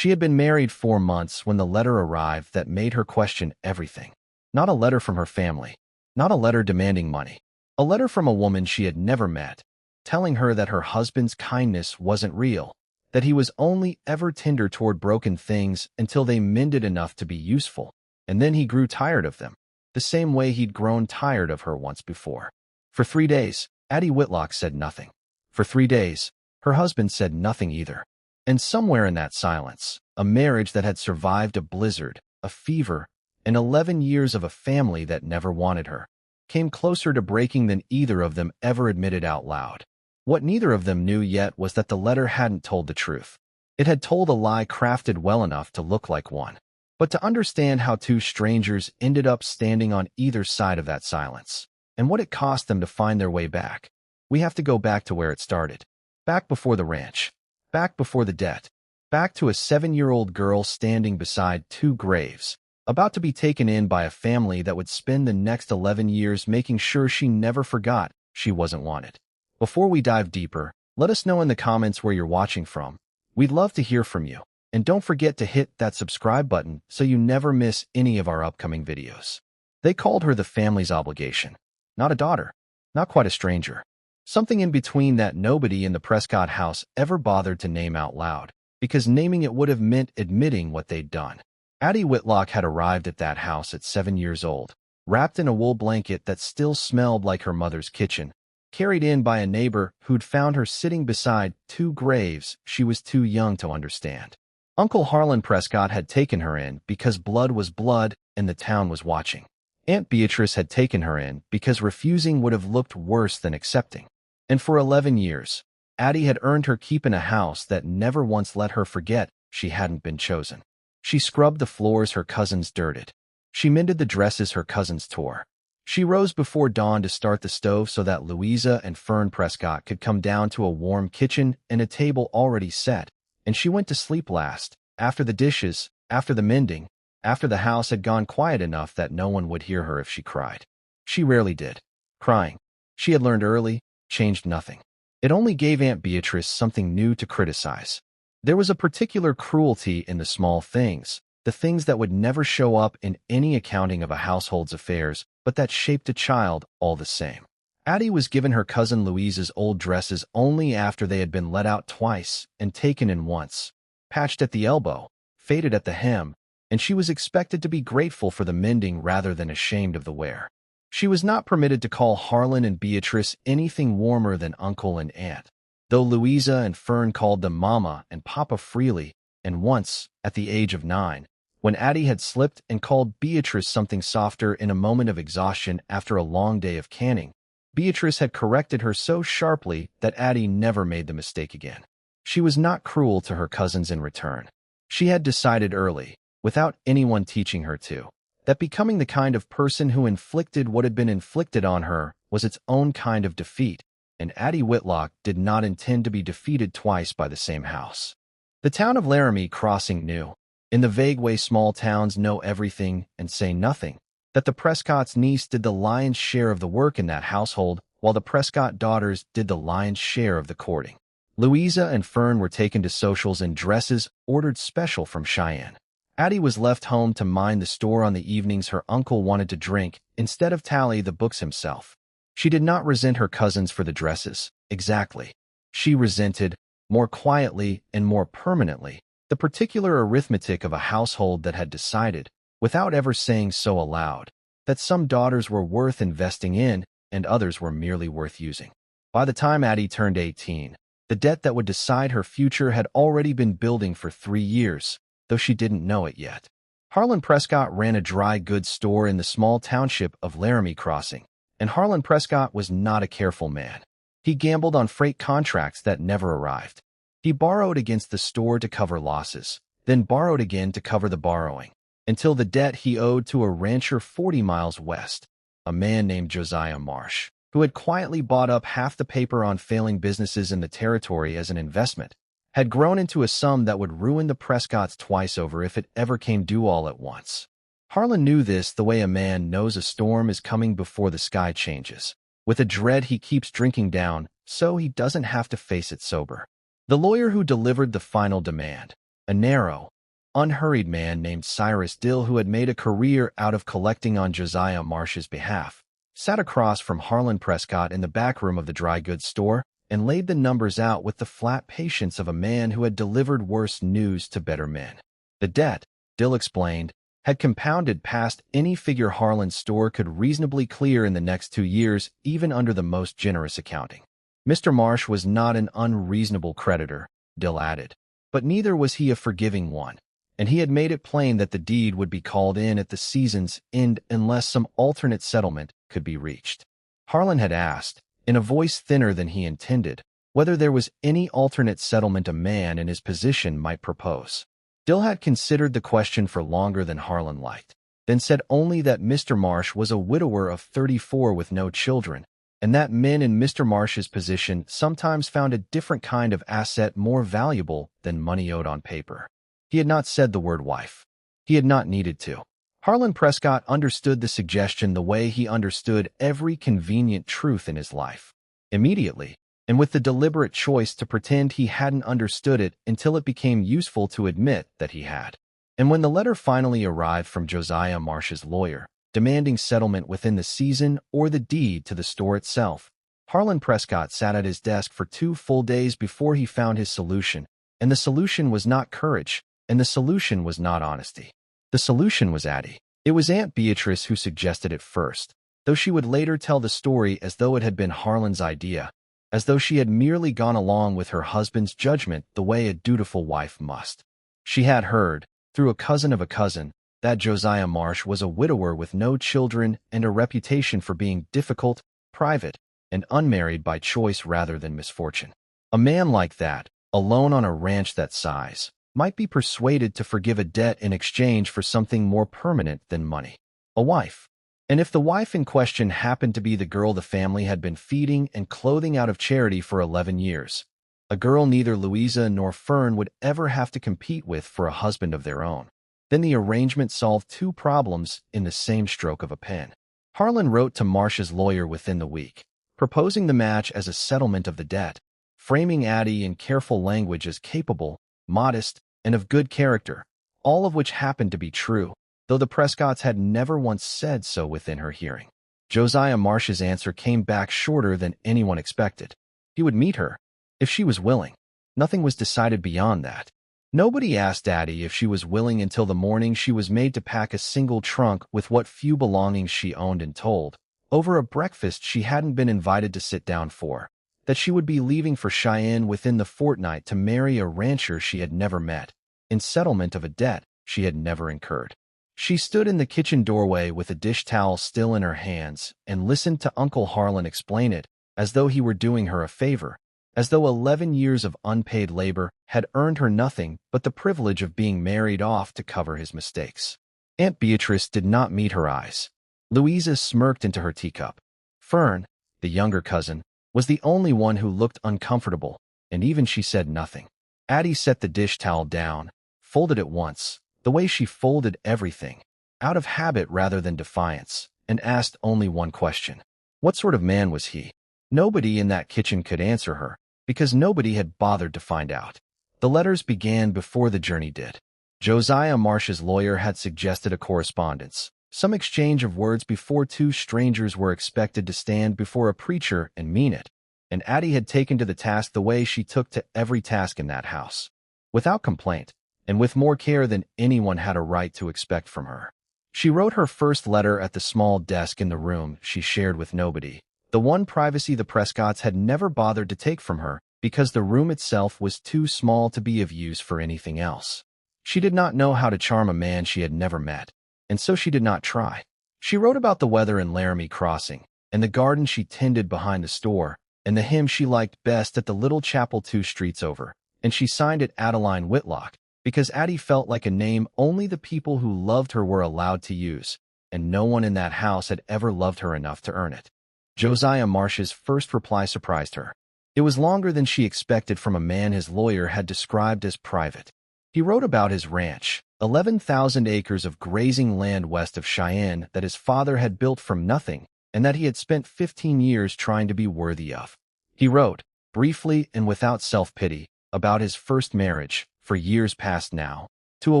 She had been married 4 months when the letter arrived that made her question everything. Not a letter from her family, not a letter demanding money, a letter from a woman she had never met, telling her that her husband's kindness wasn't real, that he was only ever tender toward broken things until they mended enough to be useful, and then he grew tired of them, the same way he'd grown tired of her once before. For 3 days, Addie Whitlock said nothing. For 3 days, her husband said nothing either. And somewhere in that silence, a marriage that had survived a blizzard, a fever, and 11 years of a family that never wanted her, came closer to breaking than either of them ever admitted out loud. What neither of them knew yet was that the letter hadn't told the truth. It had told a lie crafted well enough to look like one. But to understand how two strangers ended up standing on either side of that silence, and what it cost them to find their way back, we have to go back to where it started. Back before the ranch. Back before the debt. Back to a 7-year-old girl standing beside 2 graves, about to be taken in by a family that would spend the next 11 years making sure she never forgot she wasn't wanted. Before we dive deeper, let us know in the comments where you're watching from. We'd love to hear from you. And don't forget to hit that subscribe button so you never miss any of our upcoming videos. They called her the family's obligation. Not a daughter. Not quite a stranger. Something in between that nobody in the Prescott house ever bothered to name out loud, because naming it would have meant admitting what they'd done. Addie Whitlock had arrived at that house at 7 years old, wrapped in a wool blanket that still smelled like her mother's kitchen, carried in by a neighbor who'd found her sitting beside 2 graves she was too young to understand. Uncle Harlan Prescott had taken her in because blood was blood and the town was watching. Aunt Beatrice had taken her in because refusing would have looked worse than accepting. And for 11 years, Addie had earned her keep in a house that never once let her forget she hadn't been chosen. She scrubbed the floors her cousins dirted. She mended the dresses her cousins tore. She rose before dawn to start the stove so that Louisa and Fern Prescott could come down to a warm kitchen and a table already set. And she went to sleep last, after the dishes, after the mending, after the house had gone quiet enough that no one would hear her if she cried. She rarely did. Crying, she had learned early, changed nothing. It only gave Aunt Beatrice something new to criticize. There was a particular cruelty in the small things, the things that would never show up in any accounting of a household's affairs, but that shaped a child all the same. Addie was given her cousin Louisa's old dresses only after they had been let out twice and taken in once, patched at the elbow, faded at the hem, and she was expected to be grateful for the mending rather than ashamed of the wear. She was not permitted to call Harlan and Beatrice anything warmer than uncle and aunt, though Louisa and Fern called them mama and papa freely, and once, at the age of 9, when Addie had slipped and called Beatrice something softer in a moment of exhaustion after a long day of canning, Beatrice had corrected her so sharply that Addie never made the mistake again. She was not cruel to her cousins in return. She had decided early, without anyone teaching her to, that becoming the kind of person who inflicted what had been inflicted on her was its own kind of defeat, and Addie Whitlock did not intend to be defeated twice by the same house. The town of Laramie Crossing knew, in the vague way small towns know everything and say nothing, that the Prescott's niece did the lion's share of the work in that household, while the Prescott daughters did the lion's share of the courting. Louisa and Fern were taken to socials in dresses ordered special from Cheyenne. Addie was left home to mind the store on the evenings her uncle wanted to drink instead of tally the books himself. She did not resent her cousins for the dresses, exactly. She resented, more quietly and more permanently, the particular arithmetic of a household that had decided, without ever saying so aloud, that some daughters were worth investing in and others were merely worth using. By the time Addie turned 18, the debt that would decide her future had already been building for 3 years, though she didn't know it yet. Harlan Prescott ran a dry goods store in the small township of Laramie Crossing, and Harlan Prescott was not a careful man. He gambled on freight contracts that never arrived. He borrowed against the store to cover losses, then borrowed again to cover the borrowing, until the debt he owed to a rancher 40 miles west, a man named Josiah Marsh, who had quietly bought up half the paper on failing businesses in the territory as an investment, had grown into a sum that would ruin the Prescotts twice over if it ever came due all at once. Harlan knew this the way a man knows a storm is coming before the sky changes, with a dread he keeps drinking down so he doesn't have to face it sober. The lawyer who delivered the final demand, a narrow, unhurried man named Cyrus Dill, who had made a career out of collecting on Josiah Marsh's behalf, sat across from Harlan Prescott in the back room of the dry goods store and laid the numbers out with the flat patience of a man who had delivered worse news to better men. The debt, Dill explained, had compounded past any figure Harlan's store could reasonably clear in the next 2 years, even under the most generous accounting. Mr. Marsh was not an unreasonable creditor, Dill added, but neither was he a forgiving one, and he had made it plain that the deed would be called in at the season's end unless some alternate settlement could be reached. Harlan had asked, in a voice thinner than he intended, whether there was any alternate settlement a man in his position might propose. Dill had considered the question for longer than Harlan liked, then said only that Mr. Marsh was a widower of 34 with no children, and that men in Mr. Marsh's position sometimes found a different kind of asset more valuable than money owed on paper. He had not said the word wife. He had not needed to. Harlan Prescott understood the suggestion the way he understood every convenient truth in his life. Immediately, and with the deliberate choice to pretend he hadn't understood it until it became useful to admit that he had. And when the letter finally arrived from Josiah Marsh's lawyer, demanding settlement within the season or the deed to the store itself, Harlan Prescott sat at his desk for 2 full days before he found his solution, and the solution was not courage, and the solution was not honesty. The solution was Addie. It was Aunt Beatrice who suggested it first, though she would later tell the story as though it had been Harlan's idea, as though she had merely gone along with her husband's judgment the way a dutiful wife must. She had heard, through a cousin of a cousin, that Josiah Marsh was a widower with no children and a reputation for being difficult, private, and unmarried by choice rather than misfortune. A man like that, alone on a ranch that size, might be persuaded to forgive a debt in exchange for something more permanent than money. A wife. And if the wife in question happened to be the girl the family had been feeding and clothing out of charity for 11 years, a girl neither Louisa nor Fern would ever have to compete with for a husband of their own, then the arrangement solved 2 problems in the same stroke of a pen. Harlan wrote to Marsh's lawyer within the week, proposing the match as a settlement of the debt, framing Addie in careful language as capable, modest, and of good character, all of which happened to be true, though the Prescotts had never once said so within her hearing. Josiah Marsh's answer came back shorter than anyone expected. He would meet her, if she was willing. Nothing was decided beyond that. Nobody asked Addie if she was willing until the morning she was made to pack a single trunk with what few belongings she owned and told, over a breakfast she hadn't been invited to sit down for, that she would be leaving for Cheyenne within the fortnight to marry a rancher she had never met, in settlement of a debt she had never incurred. She stood in the kitchen doorway with a dish towel still in her hands and listened to Uncle Harlan explain it, as though he were doing her a favor, as though 11 years of unpaid labor had earned her nothing but the privilege of being married off to cover his mistakes. Aunt Beatrice did not meet her eyes. Louisa smirked into her teacup. Fern, the younger cousin, was the only one who looked uncomfortable, and even she said nothing. Addie set the dish towel down, folded it once, the way she folded everything, out of habit rather than defiance, and asked only one question. What sort of man was he? Nobody in that kitchen could answer her, because nobody had bothered to find out. The letters began before the journey did. Josiah Marsh's lawyer had suggested a correspondence, some exchange of words before 2 strangers were expected to stand before a preacher and mean it, and Addie had taken to the task the way she took to every task in that house, without complaint, and with more care than anyone had a right to expect from her. She wrote her first letter at the small desk in the room she shared with nobody, the one privacy the Prescotts had never bothered to take from her because the room itself was too small to be of use for anything else. She did not know how to charm a man she had never met, and so she did not try. She wrote about the weather in Laramie Crossing, and the garden she tended behind the store, and the hymn she liked best at the little chapel 2 streets over, and she signed it Addie Whitlock, because Addie felt like a name only the people who loved her were allowed to use, and no one in that house had ever loved her enough to earn it. Josiah Marsh's first reply surprised her. It was longer than she expected from a man his lawyer had described as private. He wrote about his ranch, 11,000 acres of grazing land west of Cheyenne that his father had built from nothing and that he had spent 15 years trying to be worthy of. He wrote, briefly and without self-pity, about his first marriage, for years past now, to a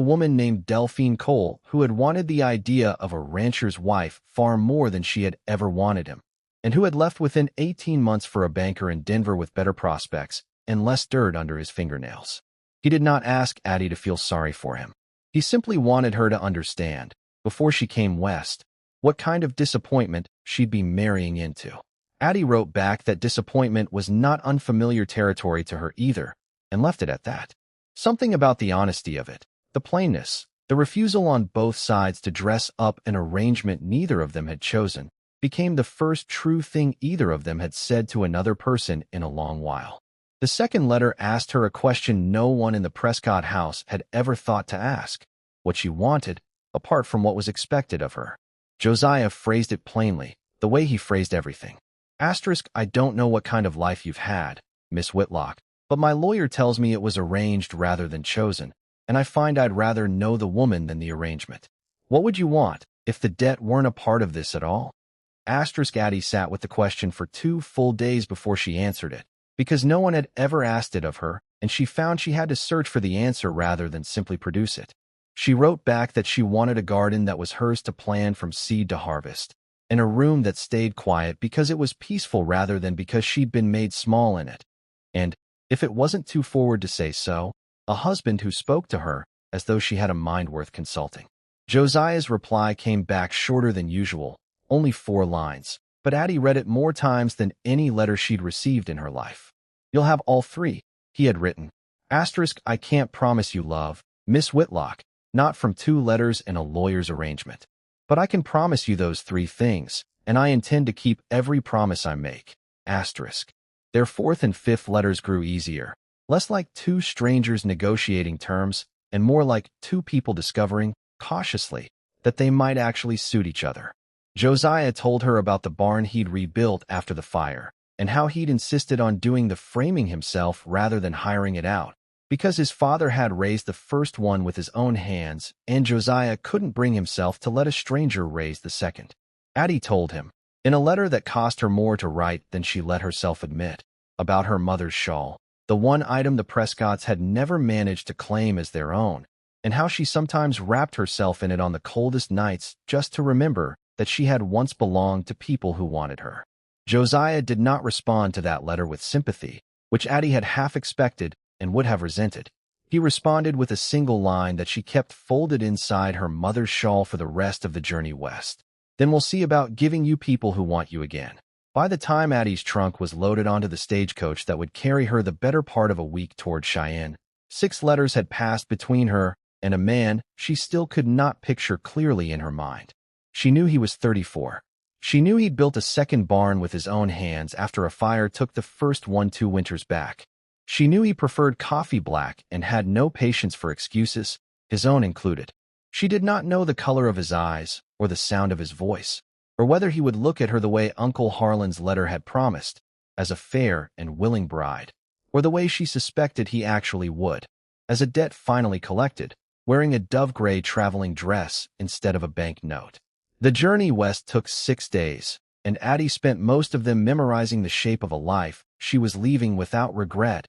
woman named Delphine Cole, who had wanted the idea of a rancher's wife far more than she had ever wanted him, and who had left within 18 months for a banker in Denver with better prospects and less dirt under his fingernails. He did not ask Addie to feel sorry for him. He simply wanted her to understand, before she came west, what kind of disappointment she'd be marrying into. Addie wrote back that disappointment was not unfamiliar territory to her either, and left it at that. Something about the honesty of it, the plainness, the refusal on both sides to dress up an arrangement neither of them had chosen, became the first true thing either of them had said to another person in a long while. The second letter asked her a question no one in the Prescott house had ever thought to ask, what she wanted, apart from what was expected of her. Josiah phrased it plainly, the way he phrased everything. I don't know what kind of life you've had, Miss Whitlock, but my lawyer tells me it was arranged rather than chosen, and I find I'd rather know the woman than the arrangement. What would you want, if the debt weren't a part of this at all? Addie sat with the question for 2 full days before she answered it, because no one had ever asked it of her, and she found she had to search for the answer rather than simply produce it. She wrote back that she wanted a garden that was hers to plan from seed to harvest, and a room that stayed quiet because it was peaceful rather than because she'd been made small in it. And, if it wasn't too forward to say so, a husband who spoke to her as though she had a mind worth consulting. Josiah's reply came back shorter than usual, only 4 lines, but Addie read it more times than any letter she'd received in her life. You'll have all 3, he had written. I can't promise you love, Miss Whitlock, not from 2 letters and a lawyer's arrangement. But I can promise you those 3 things, and I intend to keep every promise I make. Their 4th and 5th letters grew easier, less like 2 strangers negotiating terms, and more like 2 people discovering, cautiously, that they might actually suit each other. Josiah told her about the barn he'd rebuilt after the fire, and how he'd insisted on doing the framing himself rather than hiring it out, because his father had raised the first one with his own hands, and Josiah couldn't bring himself to let a stranger raise the second. Addie told him, in a letter that cost her more to write than she let herself admit, about her mother's shawl, the one item the Prescotts had never managed to claim as their own, and how she sometimes wrapped herself in it on the coldest nights just to remember that she had once belonged to people who wanted her. Josiah did not respond to that letter with sympathy, which Addie had half expected and would have resented. He responded with a single line that she kept folded inside her mother's shawl for the rest of the journey west. Then we'll see about giving you people who want you again. By the time Addie's trunk was loaded onto the stagecoach that would carry her the better part of a week toward Cheyenne, 6 letters had passed between her and a man she still could not picture clearly in her mind. She knew he was 34. She knew he'd built a second barn with his own hands after a fire took the first one 2 winters back. She knew he preferred coffee black and had no patience for excuses, his own included. She did not know the color of his eyes or the sound of his voice, or whether he would look at her the way Uncle Harlan's letter had promised, as a fair and willing bride, or the way she suspected he actually would, as a debt finally collected, wearing a dove-gray traveling dress instead of a bank note. The journey west took 6 days, and Addie spent most of them memorizing the shape of a life she was leaving without regret,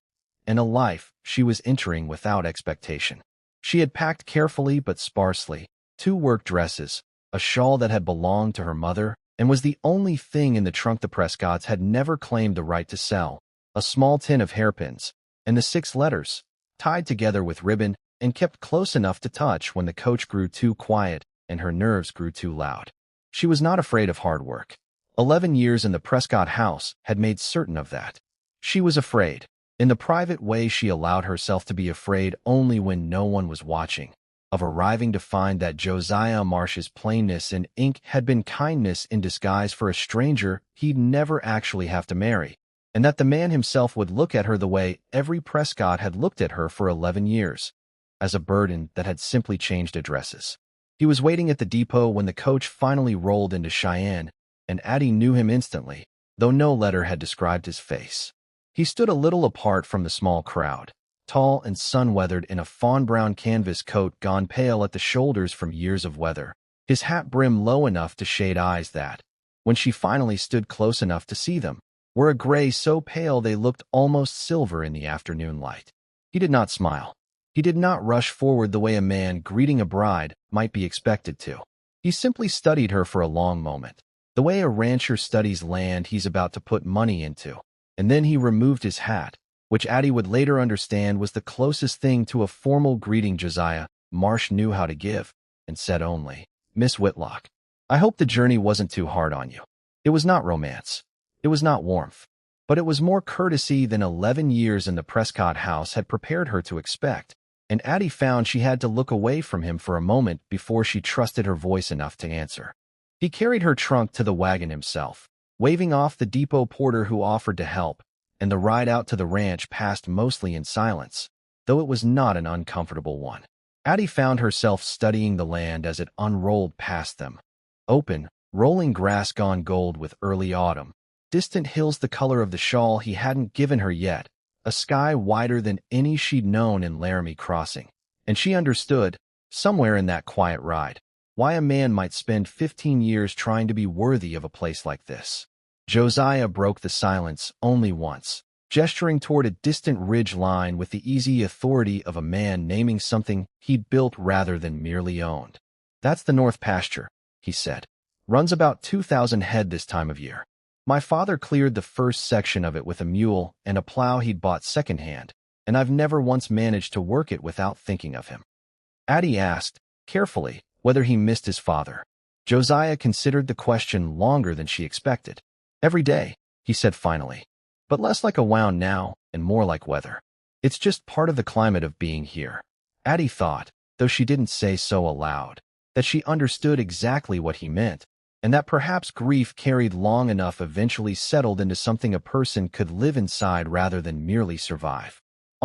and a life she was entering without expectation. She had packed carefully but sparsely, 2 work dresses, a shawl that had belonged to her mother and was the only thing in the trunk the Prescotts had never claimed the right to sell, a small tin of hairpins, and the 6 letters, tied together with ribbon and kept close enough to touch when the coach grew too quiet and her nerves grew too loud. She was not afraid of hard work. 11 years in the Prescott house had made certain of that. She was afraid. In the private way she allowed herself to be afraid only when no one was watching, of arriving to find that Josiah Marsh's plainness and ink had been kindness in disguise for a stranger he'd never actually have to marry, and that the man himself would look at her the way every Prescott had looked at her for 11 years, as a burden that had simply changed addresses. He was waiting at the depot when the coach finally rolled into Cheyenne, and Addie knew him instantly, though no letter had described his face. He stood a little apart from the small crowd, tall and sun-weathered in a fawn-brown canvas coat gone pale at the shoulders from years of weather, his hat brim low enough to shade eyes that, when she finally stood close enough to see them, were a gray so pale they looked almost silver in the afternoon light. He did not smile. He did not rush forward the way a man greeting a bride might be expected to. He simply studied her for a long moment, the way a rancher studies land he's about to put money into. And then he removed his hat, which Addie would later understand was the closest thing to a formal greeting Josiah Marsh knew how to give, and said only, "Miss Whitlock, I hope the journey wasn't too hard on you." It was not romance. It was not warmth. But it was more courtesy than 11 years in the Prescott house had prepared her to expect, and Addie found she had to look away from him for a moment before she trusted her voice enough to answer. He carried her trunk to the wagon himself, waving off the depot porter who offered to help, and the ride out to the ranch passed mostly in silence, though it was not an uncomfortable one. Addie found herself studying the land as it unrolled past them. Open, rolling grass gone gold with early autumn, distant hills the color of the shawl he hadn't given her yet, a sky wider than any she'd known in Laramie Crossing. And she understood, somewhere in that quiet ride, why a man might spend 15 years trying to be worthy of a place like this. Josiah broke the silence only once, gesturing toward a distant ridge line with the easy authority of a man naming something he'd built rather than merely owned. "That's the North Pasture," he said. "Runs about 2,000 head this time of year. My father cleared the first section of it with a mule and a plow he'd bought secondhand, and I've never once managed to work it without thinking of him." Addie asked, carefully, whether he missed his father. Josiah considered the question longer than she expected. "Every day," he said finally, "but less like a wound now and more like weather. It's just part of the climate of being here." Addie thought, though she didn't say so aloud, that she understood exactly what he meant, and that perhaps grief carried long enough eventually settled into something a person could live inside rather than merely survive.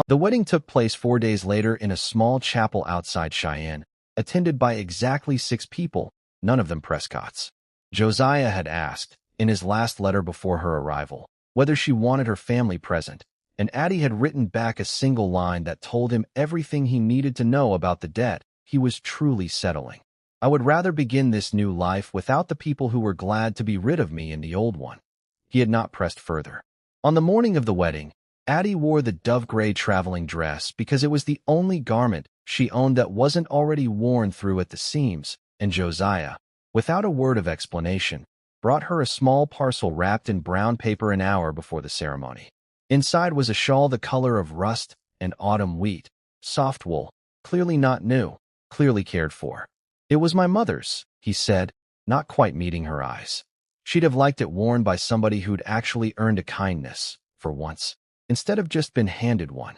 The wedding took place 4 days later in a small chapel outside Cheyenne, attended by exactly 6 people, none of them Prescotts. Josiah had asked, in his last letter before her arrival, whether she wanted her family present, and Addie had written back a single line that told him everything he needed to know about the debt he was truly settling. "I would rather begin this new life without the people who were glad to be rid of me in the old one." He had not pressed further. On the morning of the wedding, Addie wore the dove-gray traveling dress because it was the only garment she owned that wasn't already worn through at the seams, and Josiah, without a word of explanation, brought her a small parcel wrapped in brown paper an hour before the ceremony. Inside was a shawl the color of rust and autumn wheat, soft wool, clearly not new, clearly cared for. "It was my mother's," he said, not quite meeting her eyes. She'd have liked it worn by somebody who'd actually earned a kindness, for once, instead of just been handed one.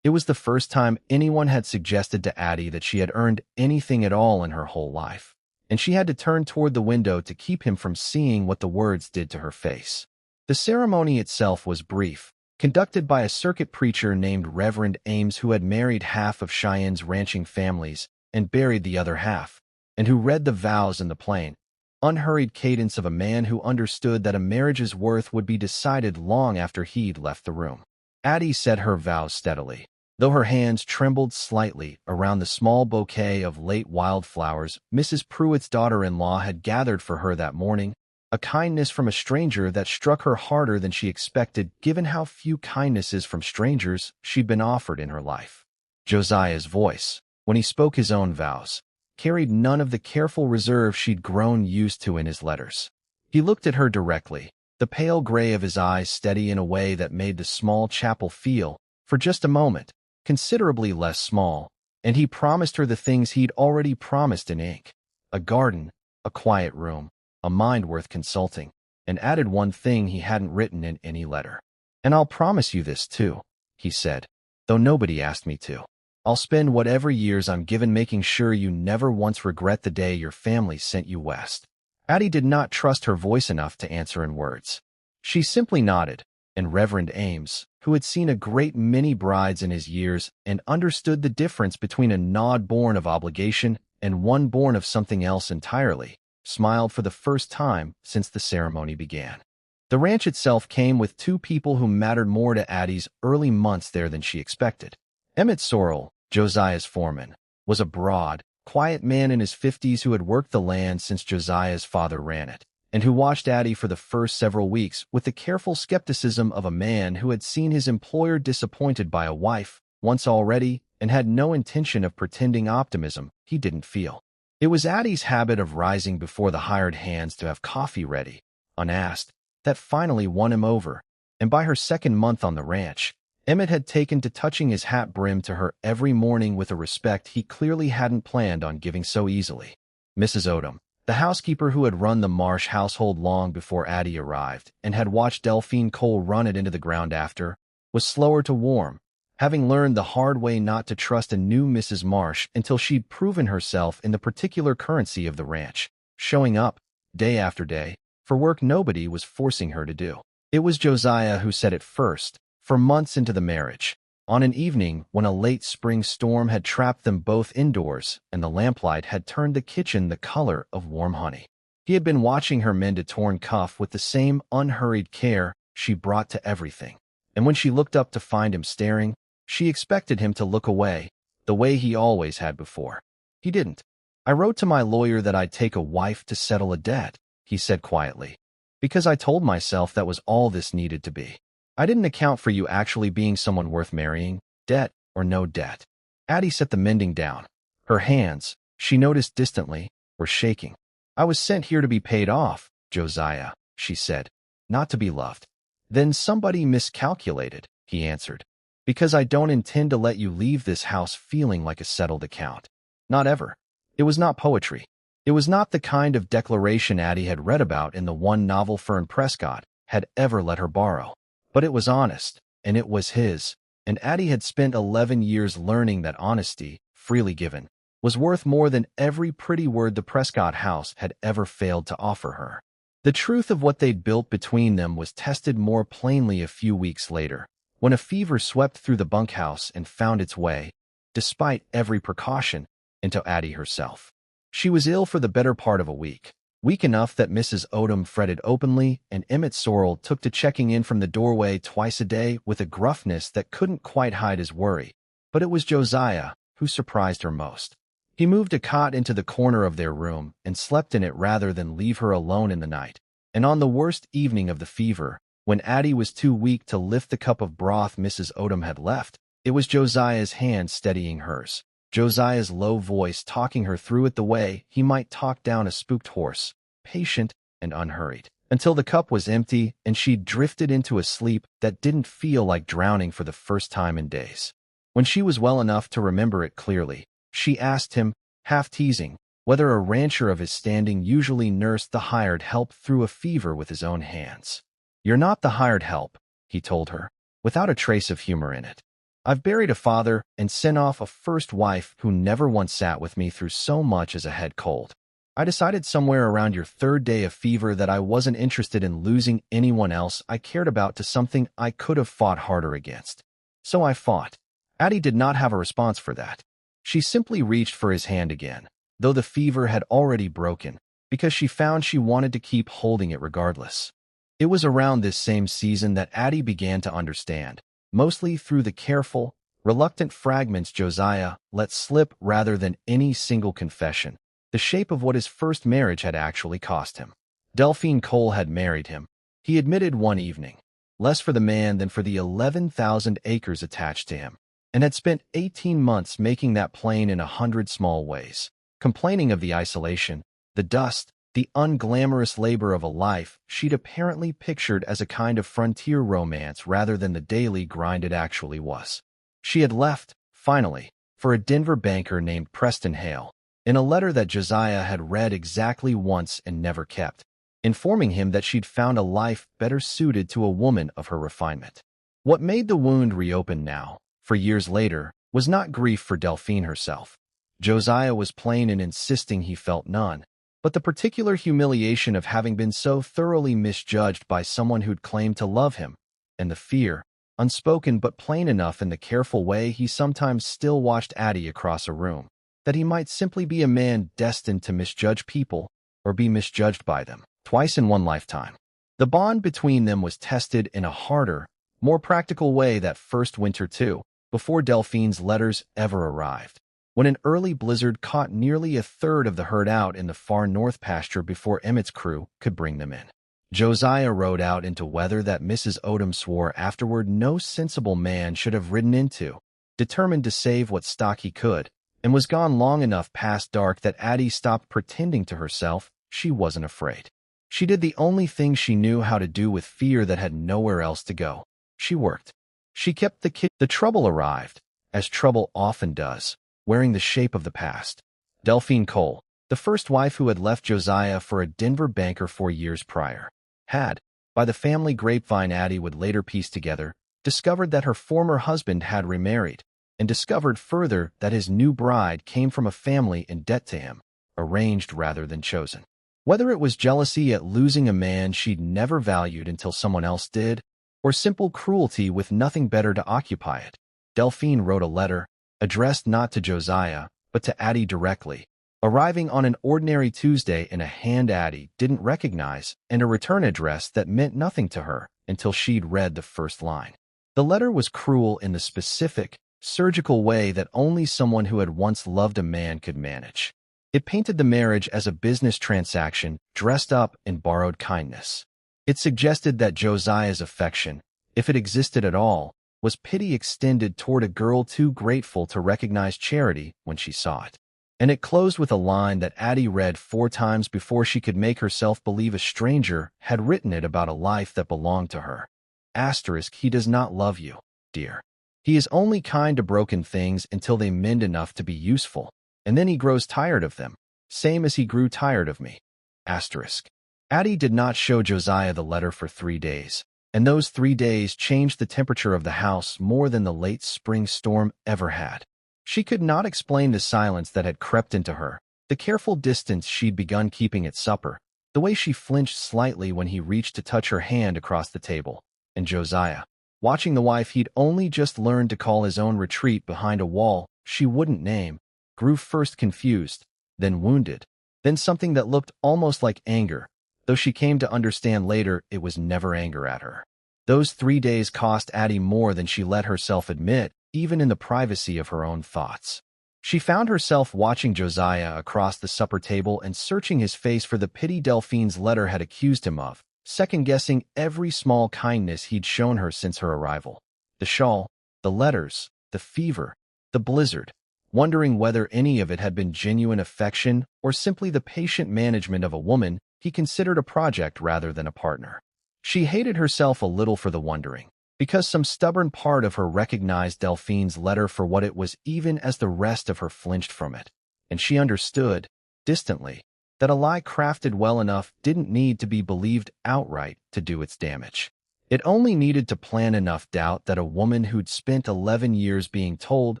It was the first time anyone had suggested to Addie that she had earned anything at all in her whole life, and she had to turn toward the window to keep him from seeing what the words did to her face. The ceremony itself was brief, conducted by a circuit preacher named Reverend Ames who had married half of Cheyenne's ranching families and buried the other half, and who read the vows in the plain, unhurried cadence of a man who understood that a marriage's worth would be decided long after he'd left the room. Addie said her vows steadily, though her hands trembled slightly around the small bouquet of late wildflowers Mrs. Pruitt's daughter-in-law had gathered for her that morning, a kindness from a stranger that struck her harder than she expected given how few kindnesses from strangers she'd been offered in her life. Josiah's voice, when he spoke his own vows, carried none of the careful reserve she'd grown used to in his letters. He looked at her directly, the pale gray of his eyes steady in a way that made the small chapel feel, for just a moment, considerably less small, and he promised her the things he'd already promised in ink: a garden, a quiet room, a mind worth consulting, and added one thing he hadn't written in any letter. "And I'll promise you this too," he said, "though nobody asked me to. I'll spend whatever years I'm given making sure you never once regret the day your family sent you west." Addie did not trust her voice enough to answer in words. She simply nodded, and Reverend Ames, who had seen a great many brides in his years and understood the difference between a nod born of obligation and one born of something else entirely, smiled for the first time since the ceremony began. The ranch itself came with 2 people who mattered more to Addie's early months there than she expected. Emmett Sorrell, Josiah's foreman, was a broad, quiet man in his 50s who had worked the land since Josiah's father ran it, and who watched Addie for the first several weeks with the careful skepticism of a man who had seen his employer disappointed by a wife, once already, and had no intention of pretending optimism he didn't feel. It was Addie's habit of rising before the hired hands to have coffee ready, unasked, that finally won him over, and by her second month on the ranch, Emmett had taken to touching his hat brim to her every morning with a respect he clearly hadn't planned on giving so easily. Mrs. Odom, the housekeeper who had run the Marsh household long before Addie arrived and had watched Delphine Cole run it into the ground after, was slower to warm, having learned the hard way not to trust a new Mrs. Marsh until she'd proven herself in the particular currency of the ranch, showing up, day after day, for work nobody was forcing her to do. It was Josiah who said it first, for months into the marriage, on an evening when a late spring storm had trapped them both indoors and the lamplight had turned the kitchen the color of warm honey. He had been watching her mend a torn cuff with the same unhurried care she brought to everything, and when she looked up to find him staring, she expected him to look away, the way he always had before. He didn't. "I wrote to my lawyer that I'd take a wife to settle a debt," he said quietly, "because I told myself that was all this needed to be. I didn't account for you actually being someone worth marrying, debt or no debt." Addie set the mending down. Her hands, she noticed distantly, were shaking. "I was sent here to be paid off, Josiah," she said, "not to be loved." "Then somebody miscalculated," he answered, "because I don't intend to let you leave this house feeling like a settled account. Not ever." It was not poetry. It was not the kind of declaration Addie had read about in the one novel Fern Prescott had ever let her borrow. But it was honest, and it was his, and Addie had spent 11 years learning that honesty, freely given, was worth more than every pretty word the Prescott house had ever failed to offer her. The truth of what they'd built between them was tested more plainly a few weeks later, when a fever swept through the bunkhouse and found its way, despite every precaution, into Addie herself. She was ill for the better part of a week. Weak enough that Mrs. Odom fretted openly, and Emmett Sorrell took to checking in from the doorway twice a day with a gruffness that couldn't quite hide his worry. But it was Josiah who surprised her most. He moved a cot into the corner of their room and slept in it rather than leave her alone in the night. And on the worst evening of the fever, when Addie was too weak to lift the cup of broth Mrs. Odom had left, it was Josiah's hand steadying hers. Josiah's low voice talking her through it the way he might talk down a spooked horse, patient and unhurried, until the cup was empty and she drifted into a sleep that didn't feel like drowning for the first time in days. When she was well enough to remember it clearly, she asked him, half teasing, whether a rancher of his standing usually nursed the hired help through a fever with his own hands. "You're not the hired help," he told her, without a trace of humor in it. "I've buried a father and sent off a first wife who never once sat with me through so much as a head cold. I decided somewhere around your third day of fever that I wasn't interested in losing anyone else I cared about to something I could have fought harder against. So I fought." Addie did not have a response for that. She simply reached for his hand again, though the fever had already broken, because she found she wanted to keep holding it regardless. It was around this same season that Addie began to understand, mostly through the careful, reluctant fragments Josiah let slip rather than any single confession, the shape of what his first marriage had actually cost him. Delphine Cole had married him, he admitted one evening, less for the man than for the 11,000 acres attached to him, and had spent 18 months making that plain in 100 small ways, complaining of the isolation, the dust, the unglamorous labor of a life she'd apparently pictured as a kind of frontier romance rather than the daily grind it actually was. She had left, finally, for a Denver banker named Preston Hale, in a letter that Josiah had read exactly once and never kept, informing him that she'd found a life better suited to a woman of her refinement. What made the wound reopen now, for years later, was not grief for Delphine herself. Josiah was plain in insisting he felt none, but the particular humiliation of having been so thoroughly misjudged by someone who'd claimed to love him, and the fear, unspoken but plain enough in the careful way he sometimes still watched Addie across a room, that he might simply be a man destined to misjudge people or be misjudged by them, twice in one lifetime. The bond between them was tested in a harder, more practical way that first winter too, before Delphine's letters ever arrived, when an early blizzard caught nearly a third of the herd out in the far north pasture before Emmett's crew could bring them in. Josiah rode out into weather that Mrs. Odom swore afterward no sensible man should have ridden into. determined to save what stock he could, and was gone long enough past dark that Addie stopped pretending to herself she wasn't afraid. She did the only thing she knew how to do with fear that had nowhere else to go. She worked. She kept the kid. The trouble arrived, as trouble often does, wearing the shape of the past. Delphine Cole, the first wife who had left Josiah for a Denver banker 4 years prior, had, by the family grapevine Addie would later piece together, discovered that her former husband had remarried, and discovered further that his new bride came from a family in debt to him, arranged rather than chosen. Whether it was jealousy at losing a man she'd never valued until someone else did, or simple cruelty with nothing better to occupy it, Delphine wrote a letter, addressed not to Josiah, but to Addie directly, arriving on an ordinary Tuesday in a hand Addie didn't recognize and a return address that meant nothing to her until she'd read the first line. The letter was cruel in the specific, surgical way that only someone who had once loved a man could manage. It painted the marriage as a business transaction dressed up in borrowed kindness. It suggested that Josiah's affection, if it existed at all, was pity extended toward a girl too grateful to recognize charity when she saw it. And it closed with a line that Addie read 4 times before she could make herself believe a stranger had written it about a life that belonged to her. Asterisk, he does not love you, dear. He is only kind to broken things until they mend enough to be useful, and then he grows tired of them, same as he grew tired of me. Asterisk. Addie did not show Josiah the letter for 3 days, and those 3 days changed the temperature of the house more than the late spring storm ever had. She could not explain the silence that had crept into her, the careful distance she'd begun keeping at supper, the way she flinched slightly when he reached to touch her hand across the table, and Josiah, watching the wife he'd only just learned to call his own retreat behind a wall she wouldn't name, grew first confused, then wounded, then something that looked almost like anger, though she came to understand later it was never anger at her. Those 3 days cost Addie more than she let herself admit, even in the privacy of her own thoughts. She found herself watching Josiah across the supper table and searching his face for the pity Delphine's letter had accused him of, second-guessing every small kindness he'd shown her since her arrival. The shawl, the letters, the fever, the blizzard, wondering whether any of it had been genuine affection or simply the patient management of a woman he considered a project rather than a partner. She hated herself a little for the wondering, because some stubborn part of her recognized Delphine's letter for what it was even as the rest of her flinched from it, and she understood, distantly, that a lie crafted well enough didn't need to be believed outright to do its damage. It only needed to plant enough doubt that a woman who'd spent 11 years being told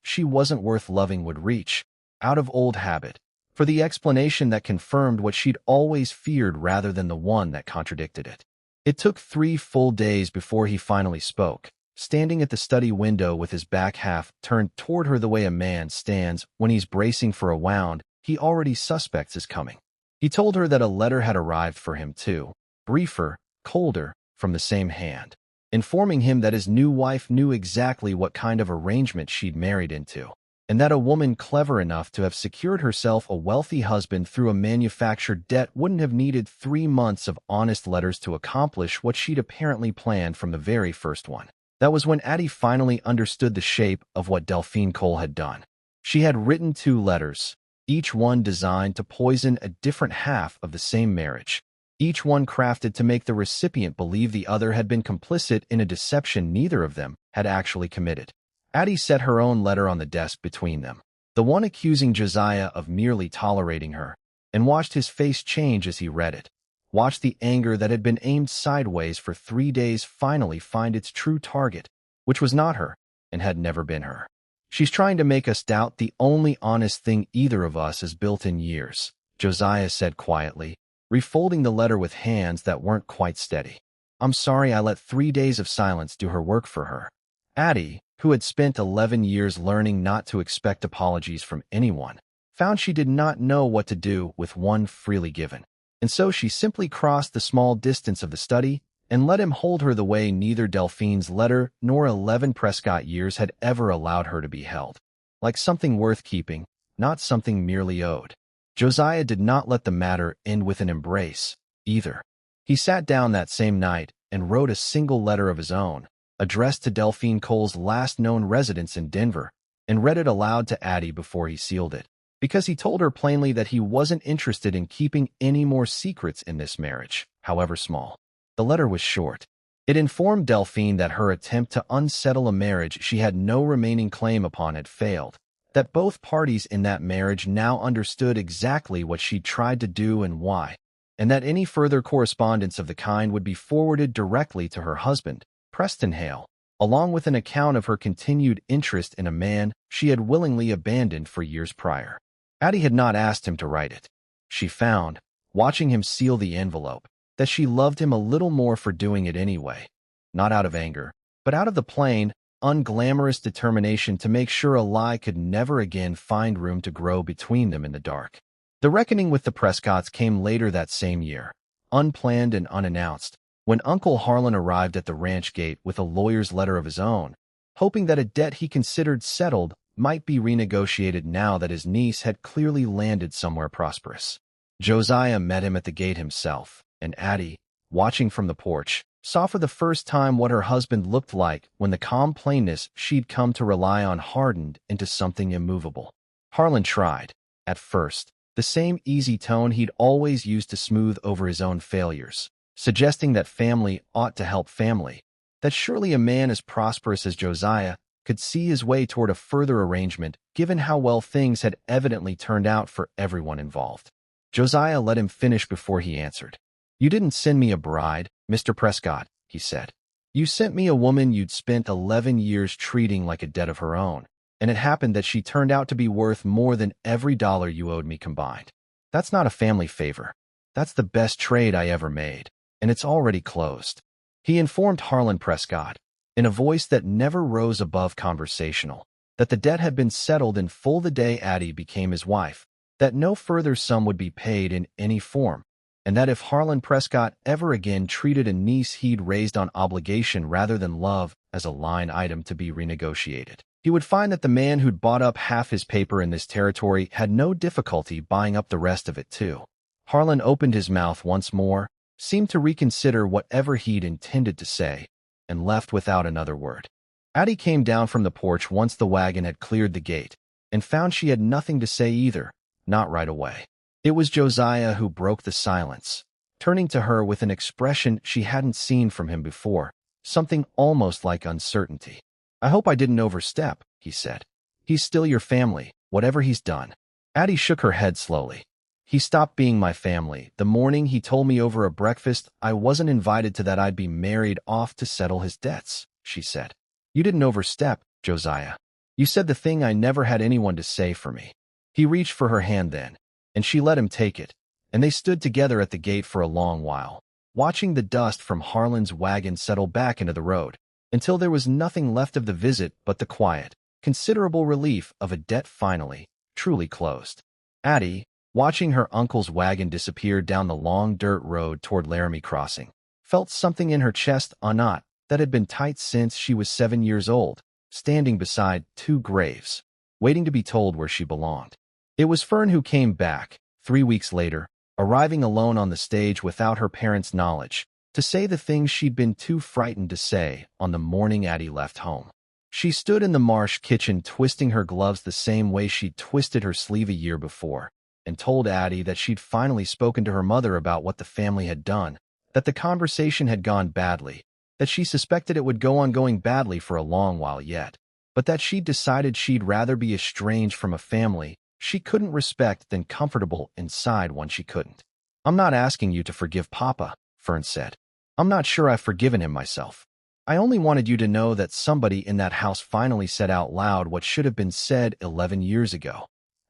she wasn't worth loving would reach, out of old habit, for the explanation that confirmed what she'd always feared rather than the one that contradicted it. It took 3 full days before he finally spoke, standing at the study window with his back half turned toward her the way a man stands when he's bracing for a wound he already suspects is coming. He told her that a letter had arrived for him too, briefer, colder, from the same hand, informing him that his new wife knew exactly what kind of arrangement she'd married into, and that a woman clever enough to have secured herself a wealthy husband through a manufactured debt wouldn't have needed 3 months of honest letters to accomplish what she'd apparently planned from the very first one. That was when Addie finally understood the shape of what Delphine Cole had done. She had written 2 letters, each one designed to poison a different half of the same marriage, each one crafted to make the recipient believe the other had been complicit in a deception neither of them had actually committed. Addie set her own letter on the desk between them, the one accusing Josiah of merely tolerating her, and watched his face change as he read it, watched the anger that had been aimed sideways for 3 days finally find its true target, which was not her, and had never been her. She's trying to make us doubt the only honest thing either of us has built in years, Josiah said quietly, refolding the letter with hands that weren't quite steady. I'm sorry I let 3 days of silence do her work for her. Addie, who had spent 11 years learning not to expect apologies from anyone, found she did not know what to do with one freely given, and so she simply crossed the small distance of the study and let him hold her the way neither Delphine's letter nor 11 Prescott years had ever allowed her to be held, like something worth keeping, not something merely owed. Josiah did not let the matter end with an embrace, either. He sat down that same night and wrote a single letter of his own, addressed to Delphine Cole's last known residence in Denver, and read it aloud to Addie before he sealed it, because he told her plainly that he wasn't interested in keeping any more secrets in this marriage, however small. The letter was short. It informed Delphine that her attempt to unsettle a marriage she had no remaining claim upon had failed, that both parties in that marriage now understood exactly what she'd tried to do and why, and that any further correspondence of the kind would be forwarded directly to her husband, Preston Hale, along with an account of her continued interest in a man she had willingly abandoned for years prior. Addie had not asked him to write it. She found, watching him seal the envelope, that she loved him a little more for doing it anyway, not out of anger, but out of the plain, unglamorous determination to make sure a lie could never again find room to grow between them in the dark. The reckoning with the Prescotts came later that same year, unplanned and unannounced, when Uncle Harlan arrived at the ranch gate with a lawyer's letter of his own, hoping that a debt he considered settled might be renegotiated now that his niece had clearly landed somewhere prosperous. Josiah met him at the gate himself, and Addie, watching from the porch, saw for the first time what her husband looked like when the calm plainness she'd come to rely on hardened into something immovable. Harlan tried, at first, the same easy tone he'd always used to smooth over his own failures, suggesting that family ought to help family, that surely a man as prosperous as Josiah could see his way toward a further arrangement given how well things had evidently turned out for everyone involved. Josiah let him finish before he answered. "You didn't send me a bride, Mr. Prescott," he said. "You sent me a woman you'd spent 11 years treating like a debt of her own, and it happened that she turned out to be worth more than every dollar you owed me combined. That's not a family favor. That's the best trade I ever made, and it's already closed." He informed Harlan Prescott, in a voice that never rose above conversational, that the debt had been settled in full the day Addie became his wife, that no further sum would be paid in any form, and that if Harlan Prescott ever again treated a niece he'd raised on obligation rather than love as a line item to be renegotiated, he would find that the man who'd bought up half his paper in this territory had no difficulty buying up the rest of it too. Harlan opened his mouth once more, seemed to reconsider whatever he'd intended to say, and left without another word. Addie came down from the porch once the wagon had cleared the gate, and found she had nothing to say either, not right away. It was Josiah who broke the silence, turning to her with an expression she hadn't seen from him before, something almost like uncertainty. "I hope I didn't overstep," he said. "He's still your family, whatever he's done." Addie shook her head slowly. "He stopped being my family the morning he told me over a breakfast I wasn't invited to that I'd be married off to settle his debts," she said. "You didn't overstep, Josiah. You said the thing I never had anyone to say for me." He reached for her hand then, and she let him take it, and they stood together at the gate for a long while, watching the dust from Harlan's wagon settle back into the road, until there was nothing left of the visit but the quiet, considerable relief of a debt finally, truly closed. Addie, watching her uncle's wagon disappear down the long dirt road toward Laramie Crossing, felt something in her chest a knot that had been tight since she was 7 years old, standing beside 2 graves, waiting to be told where she belonged. It was Fern who came back, 3 weeks later, arriving alone on the stage without her parents' knowledge, to say the things she'd been too frightened to say on the morning Addie left home. She stood in the Marsh kitchen twisting her gloves the same way she'd twisted her sleeve a year before, and told Addie that she'd finally spoken to her mother about what the family had done, that the conversation had gone badly, that she suspected it would go on going badly for a long while yet, but that she'd decided she'd rather be estranged from a family she couldn't respect than comfortable inside one she couldn't. "I'm not asking you to forgive Papa," Fern said. "I'm not sure I've forgiven him myself. I only wanted you to know that somebody in that house finally said out loud what should have been said 11 years ago."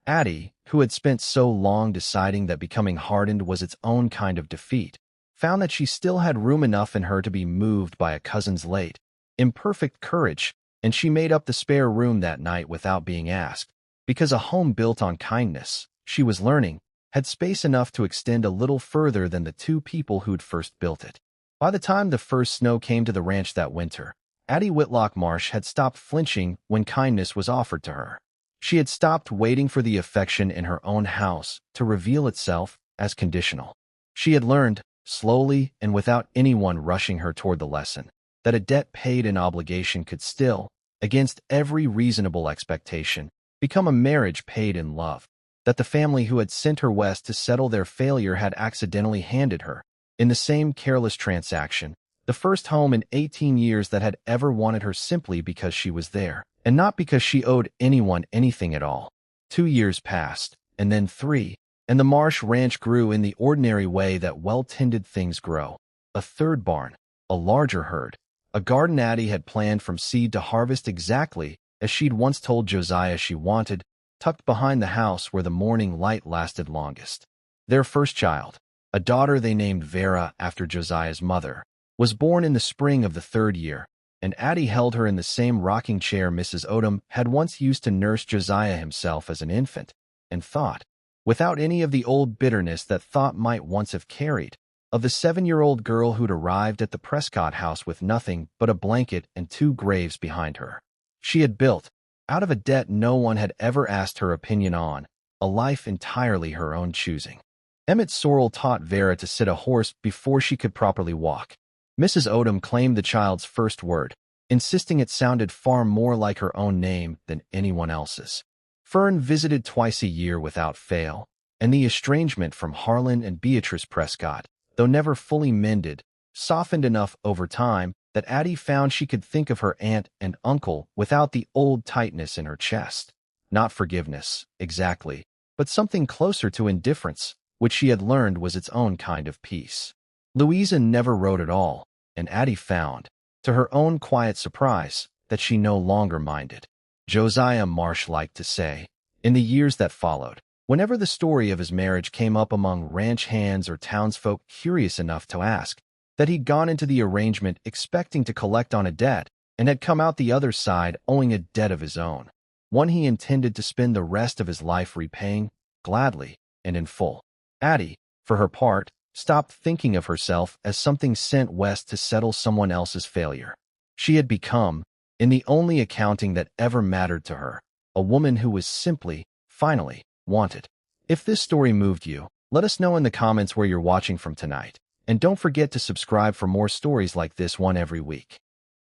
Addie, who had spent so long deciding that becoming hardened was its own kind of defeat, found that she still had room enough in her to be moved by a cousin's late, imperfect courage, and she made up the spare room that night without being asked, because a home built on kindness, she was learning, had space enough to extend a little further than the 2 people who'd first built it. By the time the first snow came to the ranch that winter, Addie Whitlock Marsh had stopped flinching when kindness was offered to her. She had stopped waiting for the affection in her own house to reveal itself as conditional. She had learned, slowly and without anyone rushing her toward the lesson, that a debt paid in obligation could still, against every reasonable expectation, become a marriage paid in love, that the family who had sent her west to settle their failure had accidentally handed her, in the same careless transaction, the first home in 18 years that had ever wanted her simply because she was there, and not because she owed anyone anything at all. 2 years passed, and then 3, and the Marsh ranch grew in the ordinary way that well-tended things grow. A third barn, a larger herd, a garden Addie had planned from seed to harvest exactly as she'd once told Josiah she wanted, tucked behind the house where the morning light lasted longest. Their first child, a daughter they named Vera after Josiah's mother, was born in the spring of the 3rd year, and Addie held her in the same rocking chair Mrs. Odom had once used to nurse Josiah himself as an infant, and thought, without any of the old bitterness that thought might once have carried, of the 7-year-old girl who'd arrived at the Prescott house with nothing but a blanket and 2 graves behind her. She had built, out of a debt no one had ever asked her opinion on, a life entirely her own choosing. Emmett Sorrell taught Vera to sit a horse before she could properly walk. Mrs. Odom claimed the child's first word, insisting it sounded far more like her own name than anyone else's. Fern visited twice a year without fail, and the estrangement from Harlan and Beatrice Prescott, though never fully mended, softened enough over time that Addie found she could think of her aunt and uncle without the old tightness in her chest. Not forgiveness, exactly, but something closer to indifference, which she had learned was its own kind of peace. Louisa never wrote at all, and Addie found, to her own quiet surprise, that she no longer minded. Josiah, Marsh liked to say, in the years that followed, whenever the story of his marriage came up among ranch hands or townsfolk curious enough to ask, that he'd gone into the arrangement expecting to collect on a debt and had come out the other side owing a debt of his own, one he intended to spend the rest of his life repaying, gladly and in full. Addie, for her part, stopped thinking of herself as something sent west to settle someone else's failure. She had become, in the only accounting that ever mattered to her, a woman who was simply, finally, wanted. If this story moved you, let us know in the comments where you're watching from tonight, and don't forget to subscribe for more stories like this one every week.